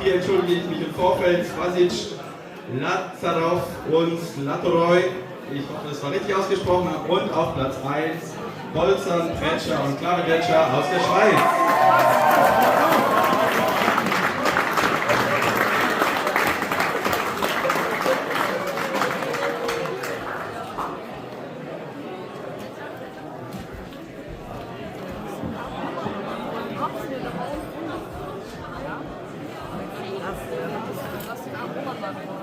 hier entschuldige ich mich im Vorfeld. Svasic, Lazarov und Latoroy. Ich hoffe, das war richtig ausgesprochen. Und auf Platz 1 Bolzan, Pretscher und Klavedetscher aus der Schweiz. Lass den Arm